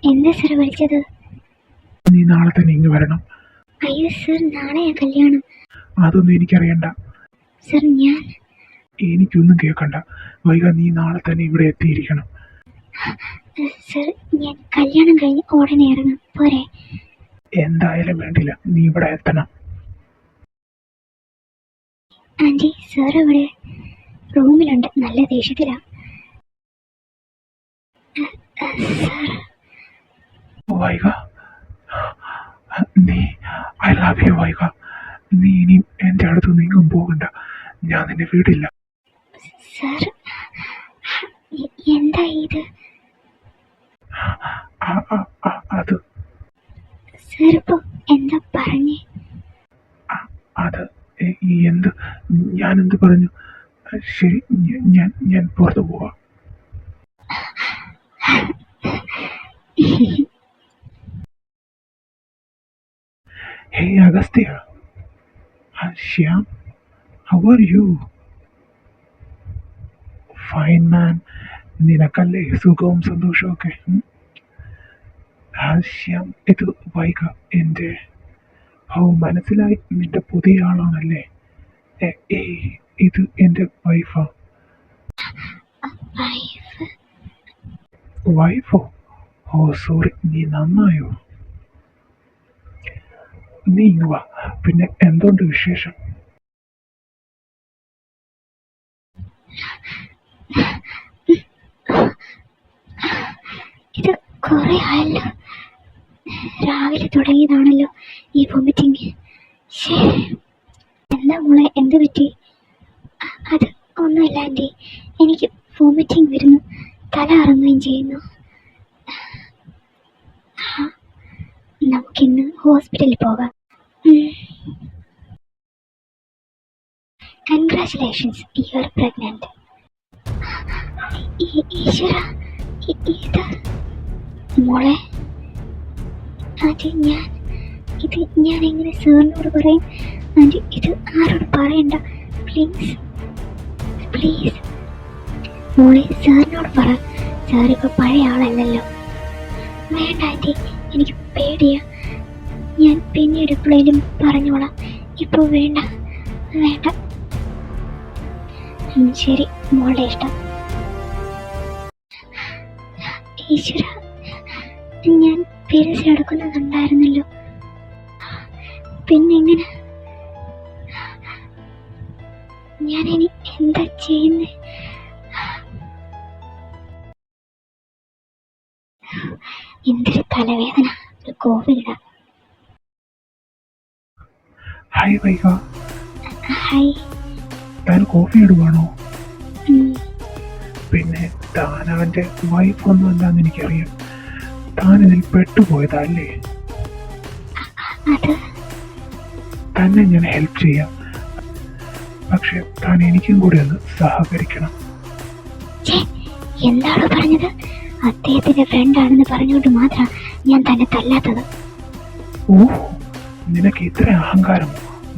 എന്താ സർ വിളിച്ചത്? നീ നാളെ തന്നെ ഇങ്ങ് വരണം. അയ്യോ സർ, നാളെയാ കല്യാണം. അതൊന്നും എനിക്കറിയണ്ട. സർ എനിക്കൊന്നും കേൾക്കണ്ട. വൈക നീ നാളെ തന്നെ ഇവിടെ എത്തിയിരിക്കണം. സർ ഞാൻ കല്യാണം കഴിഞ്ഞ് ഉടനെ ഇറങ്ങാം, പോരെ? എന്തായാലും വേണ്ടില്ല, നീ ഇവിടെ എത്തണം. ആന്റി, സർ ഇവിടെ റൂമിലുണ്ട്, നല്ല ദേഷ്യത്തിലാ. വൈക, നീ ഐ ലവ് യു വൈക. നീ ഇനി എൻ്റെ അടുത്ത് നീങ്ങും പോകണ്ട, ഞാൻ നിന്നെ വീടില്ല. സർ എന്താ ഇത്? അത് സർ ഇപ്പൊ എന്താ പറഞ്ഞേ? അത് എന്ത്? ഞാനെന്ത് പറഞ്ഞു? ശരി, ഞാൻ പുറത്തു പോവാ. Hey Agastya, Shyam, how are you? Fine man, നിനക്കല്ലേ സുഖവും സന്തോഷവും ഒക്കെ? ശ്യാം, ഇത് വൈക, എൻ്റെ മനസ്സിലായി, നിന്റെ പുതിയ ആളാണല്ലേ? ഇത് എൻ്റെ വൈഫാ. വൈഫോ? ഓ സോറി, നീ നന്നായോ? നീ ഇങ്ങ് വാ. പിന്നെ എന്തുകൊണ്ട് വിശേഷം? ഇത് കുറെ ആയല്ലോ, രാവിലെ തുടങ്ങിയതാണല്ലോ ഈ വോമിറ്റിങ്. എന്താ മോളെ, എന്ത് പറ്റി? അത് ഒന്നുമില്ല ആൻറ്റി, എനിക്ക് വോമിറ്റിങ് വരുന്നു, തല ഇറങ്ങുകയും ചെയ്യുന്നു. നമുക്കിന്ന് ഹോസ്പിറ്റലിൽ പോകാം. Congratulations, you are pregnant. ഈശ്വര, ഇത് മോളെ. ആൻറ്റി, ഞാൻ എങ്ങനെ സാറിനോട് പറയും? ആൻറ്റി, ഇത് ആരോട് പറയണ്ട, പ്ലീസ് പ്ലീസ്. മോളെ സാറിനോട് പറ, സാറിപ്പോൾ പഴയ ആളല്ലല്ലോ. വേണ്ട ആൻറ്റി, എനിക്ക് പേടിയാ, ഞാൻ പിന്നീട് എപ്പോഴേലും പറഞ്ഞോളാം, ഇപ്പോൾ വേണ്ട. ശരി, മോളുടെ ഇഷ്ടം. ഈശ്വര, ഞാൻ പീരിയഡ്സ് എടുക്കുന്നുണ്ടായിരുന്നല്ലോ, പിന്നെങ്ങനെ? ഞാനിനി എന്താ ചെയ്യുന്നേ? എന്തൊരു തലവേദന, ഒരു കോഫി ഇടാം. ഹായ് വൈക. ഹായ്. താൻ കോഫി ഇടുവാണോ? പിന്നെ താൻ അവൻ്റെ വൈഫൊന്നും അല്ലാന്ന് എനിക്കറിയാം. താൻ ഇതിൽ പെട്ടുപോയതല്ലേ? തന്നെ ഞാൻ ഹെൽപ്പ് ചെയ്യാം, പക്ഷെ താൻ എനിക്കും കൂടി ഒന്ന് സഹകരിക്കണം. എന്താണോ പറഞ്ഞത്? അദ്ദേഹത്തിന്റെ ഫ്രണ്ടാണെന്ന് പറഞ്ഞുകൊണ്ട് മാത്രം ഞാൻ തന്നെ തല്ലാത്തത്. ഓഹോ, നിനക്ക് ഇത്ര അഹങ്കാരം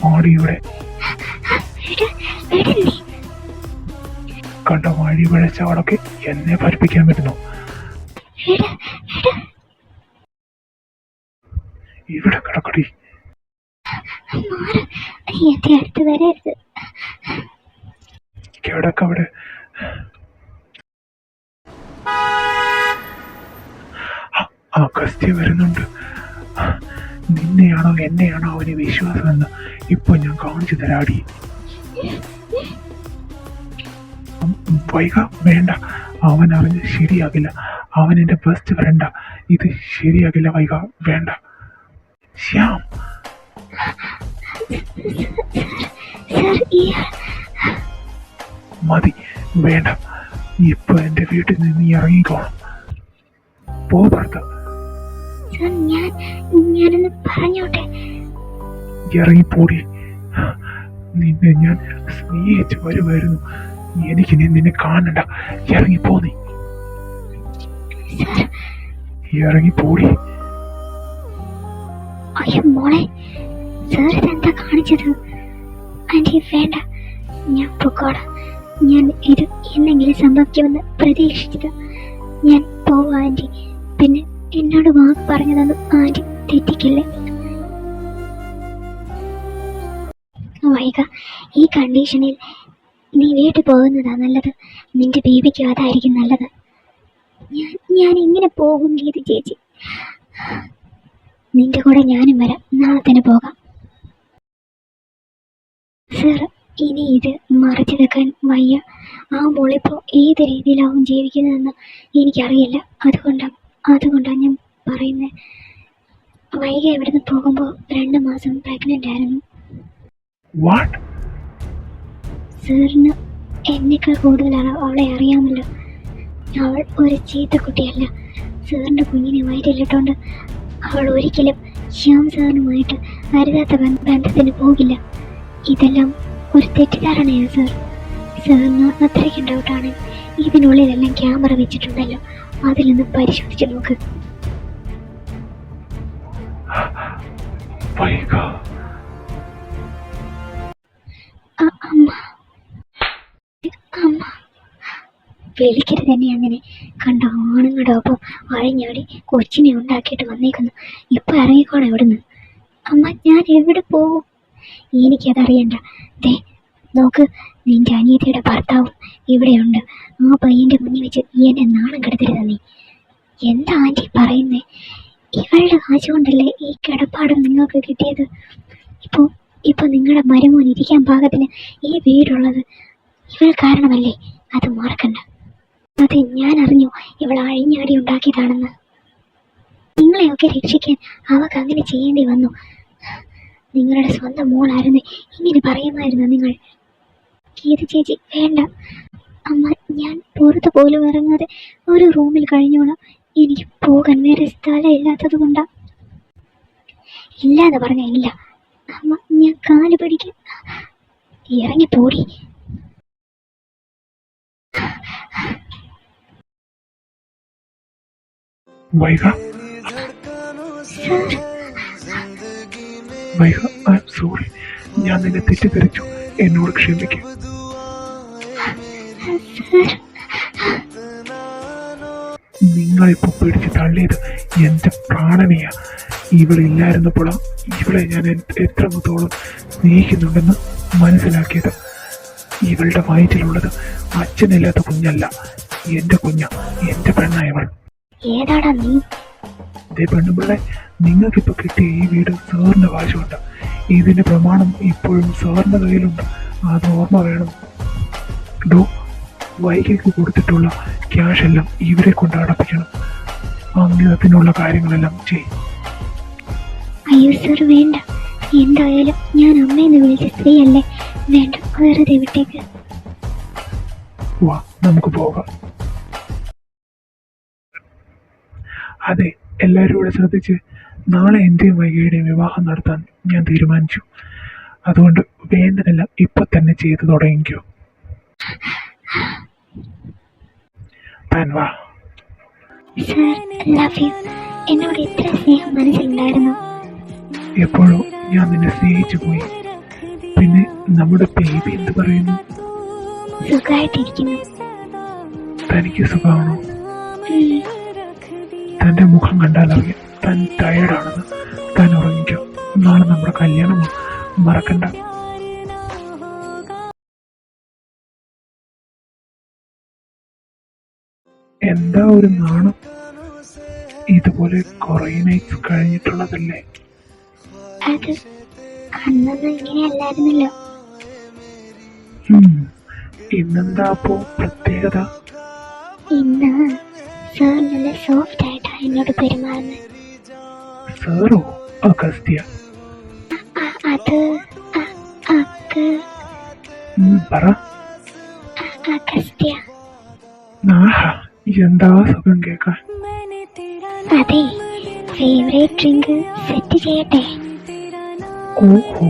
മോഡിയുടെ? കണ്ട വഴി വഴച്ചവളൊക്കെ എന്നെ പഠിപ്പിക്കാൻ പറ്റുന്നു. ഇവിടെ കിടക്കടി. കിടക്കവിടെ. അഗസ്ത്യ വരുന്നുണ്ട്. നിന്നെയാണോ എന്നെയാണോ അവന് വിശ്വാസമെന്ന് ഇപ്പൊ ഞാൻ കാണിച്ചു തരാടി. വൈക, വേണ്ട, അവൻ അറിഞ്ഞ് ശരിയാകില്ല. അവൻ എൻ്റെ ബെസ്റ്റ് ഫ്രണ്ടാ, ഇത് ശരിയാകില്ല വൈക, വേണ്ട. ശ്യാം, മതി, വേണ്ട. ഇപ്പൊ എൻ്റെ വീട്ടിൽ നിന്ന് ഇറങ്ങിക്കോണം. പോ പുറത്ത്. ഇറങ്ങിപ്പോടി. നിന്നെ ഞാൻ സ്നേഹിച്ച് വരുമായിരുന്നു, എനിക്ക് നിന്നെ കാണണ്ട. ഇറങ്ങിപ്പോ, നീ ഇറങ്ങിപ്പോടി. മോളെ, സാർ ഇതെന്താ കാണിച്ചത്? ആന്റി വേണ്ട, ഞാൻ പൊക്കോളാം. ഞാൻ ഇത് എന്തെങ്കിലും സംഭവിക്കുമെന്ന് പ്രതീക്ഷിച്ചത്. ഞാൻ പോവാ ആന്റി, പിന്നെ എന്നോട് വാക്ക് പറഞ്ഞതൊന്നും ആന്റി തെറ്റിക്കില്ലേ? വൈക, ഈ കണ്ടീഷനിൽ നീ വീട്ടിൽ പോകുന്നതാ നല്ലത്. നിന്റെ ബേബിക്കും അതായിരിക്കും നല്ലത്. ഞാൻ എങ്ങനെ പോകും ഗീത ചേച്ചി? നിന്റെ കൂടെ ഞാനും വരാം. നാളെ തന്നെ പോകാം. സർ, ഇനി ഇത് മറച്ചു വെക്കാൻ വയ്യ. ആ മോളിപ്പോൾ ഏത് രീതിയിലാവും ജീവിക്കുന്നതെന്ന് എനിക്കറിയില്ല. അതുകൊണ്ടാണ് ഞാൻ പറയുന്നത്. വൈകി ഇവിടുന്ന് പോകുമ്പോൾ 2 മാസം പ്രഗ്നന്റ് ആയിരുന്നു. സാറിന് എന്നേക്കാൾ കൂടുതൽ അവളെ അറിയാമല്ലോ. അവൾ ഒരു ചീത്ത കുട്ടിയല്ല. സാറിൻ്റെ കുഞ്ഞിനെ വയറ്റിലിട്ടുകൊണ്ട് അവൾ ഒരിക്കലും ശ്യാം സാറിനുമായിട്ട് അരുതാത്ത ബന്ധത്തിന് പോകില്ല. ഇതെല്ലാം ഒരു തെറ്റിദ്ധാരണയാണ് സാർ. സാറിന് അത്രയ്ക്കും ഡൗട്ടാണ്. ഇതിനുള്ളിലെല്ലാം ക്യാമറ വെച്ചിട്ടുണ്ടല്ലോ, അതിൽ നിന്ന് പരിശോധിച്ച് നോക്ക്. അമ്മ വിളിക്കരുത് തന്നെ. അങ്ങനെ കണ്ട ആണുങ്ങളുടെ ഒപ്പം അഴിഞ്ഞാടി കൊച്ചിനെ ഉണ്ടാക്കിയിട്ട് വന്നേക്കുന്നു. ഇപ്പൊ ഇറങ്ങിക്കോണം ഇവിടുന്ന്. അമ്മ, ഞാൻ എവിടെ പോകും? എനിക്കതറിയണ്ട. ദേ നോക്ക്, നിന്റെ അനിയത്തിയുടെ ഭർത്താവും ഇവിടെയുണ്ട്. ആ പയ്യന്റെ മുന്നിൽ വെച്ച് എന്നെ നാണം കെടുത്തരുത് നീ. എന്താ ആന്റി പറയുന്നേ? ഇവളുടെ കാശ് കൊണ്ടല്ലേ ഈ കിടപ്പാടം നിങ്ങൾക്ക് കിട്ടിയത്. ഇപ്പൊ നിങ്ങളുടെ മരുമോൻ ഇരിക്കാൻ പാകത്തിന് ഈ വീടുള്ളത് ഇവൾ കാരണമല്ലേ? അത് മറക്കണ്ട. അത് ഞാൻ അറിഞ്ഞു ഇവൾ അഴിഞ്ഞാടി ഉണ്ടാക്കിയതാണെന്ന്. നിങ്ങളെയൊക്കെ രക്ഷിക്കാൻ അവൾക്ക് അങ്ങനെ ചെയ്യേണ്ടി വന്നു. നിങ്ങളുടെ സ്വന്തം മോളായിരുന്നു. ഇങ്ങനെ പറയുമായിരുന്നു നിങ്ങൾ? ഗീത ചേച്ചി, വേണ്ട അമ്മ. ഞാൻ പുറത്ത് പോലും ഇറങ്ങാതെ ഒരു റൂമിൽ കഴിഞ്ഞോളാം. എനിക്ക് പോകാൻ വേറെ സ്ഥലം ഇല്ലാത്തത് കൊണ്ടാ. ഇല്ലാന്ന് പറഞ്ഞ ഇല്ല അമ്മ. ഞാൻ കാല് പിടിക്കാൻ. ഇറങ്ങി പോടി. സോറി, ഞാൻ നിന്നെ തെറ്റിദ്ധരിച്ചു. എന്നോട് ക്ഷമിക്കും. നിങ്ങളിപ്പോ പിടിച്ച് തള്ളിയത് എന്റെ പ്രാണനെയാ. ഇവളില്ലായിരുന്നപ്പോൾ ഇവളെ ഞാൻ എത്രത്തോളം സ്നേഹിക്കുന്നുണ്ടെന്ന് മനസ്സിലാക്കിയത്. ഇവളുടെ വയറ്റിലുള്ളത് അച്ഛനില്ലാത്ത കുഞ്ഞല്ല, എന്റെ കുഞ്ഞ, എന്റെ പെണ്ണായവൾ. ഏതാടാ നീ? പെണ്ണുപിള്ളെ, നിങ്ങൾക്കിപ്പോ കിട്ടിയ ഈ വീട് സാറിന്റെ കാശുണ്ട്. ഇതിന്റെ പ്രമാണം ഇപ്പോഴും സാറിന്റെ കയ്യിലുണ്ട്. അത് ഓർമ്മ വേണം. വൈകിക്ക് കൊടുത്തിട്ടുള്ള ക്യാഷ് എല്ലാം ഇവരെ കൊണ്ട് അടപ്പിക്കണം. അങ്ങനത്തിനുള്ള കാര്യങ്ങളെല്ലാം ചെയ്യും. അയ്യോ സർ, വേണ്ട. എന്തായാലും ഞാൻ അമ്മയെന്ന് വിളിച്ച സ്ത്രീയല്ലേ. വേണ്ട, വെറുതെ വിട്ടേക്ക്. വാ, നമുക്ക് പോകാം. അതെ, എല്ലാവരും ഇവിടെ ശ്രദ്ധിച്ച്. നാളെ എന്റെയും വൈകിയുടെയും വിവാഹം നടത്താൻ ഞാൻ തീരുമാനിച്ചു. അതുകൊണ്ട് വേണ്ടതെല്ലാം ഇപ്പൊ തന്നെ ചെയ്തു തുടങ്ങിക്കോ. വാ. എന്നോട് ഇത്ര സ്നേഹം മനസ്സിലുണ്ടായിരുന്നു. എപ്പോഴും ഞാൻ നിന്നെ സ്നേഹിച്ചു പോയി. പിന്നെ നമ്മുടെ ബേബി എന്ത് പറയുന്നു? സുഖമായിട്ടിരിക്കുന്നു. തനിക്ക് സുഖമാണോ? തന്റെ മുഖം കണ്ടാലറിയാം താൻ ടയേർഡാണെന്ന്. താൻ ഉറങ്ങിക്കോ. നാളെ നമ്മുടെ കല്യാണമാണ്, മറക്കണ്ട. എന്താ ഒരു നാണം? ഇതുപോലെ കുറെ നൈറ്റ്സ് കഴിഞ്ഞിട്ടുള്ളതല്ലേ? അത് അന്നൊന്നും ഇങ്ങനെയല്ലായിരുന്നല്ലോ. ഇന്നെന്താ അപ്പോ പ്രത്യേകത? ഇന്ന് സാർ നല്ല സോഫ്റ്റ് ആയിട്ടാ എന്നോട് പെരുമാറുന്നത്. സാറോ? അഗസ്ത്യ? അത് പറ. അഗസ്ത്യ. എന്താ സുഖം കേൾക്കാൻ. അതെ, ഫേവറേറ്റ് ഡ്രിങ്ക് സെറ്റ് ചെയ്യട്ടെ? ഓഹോ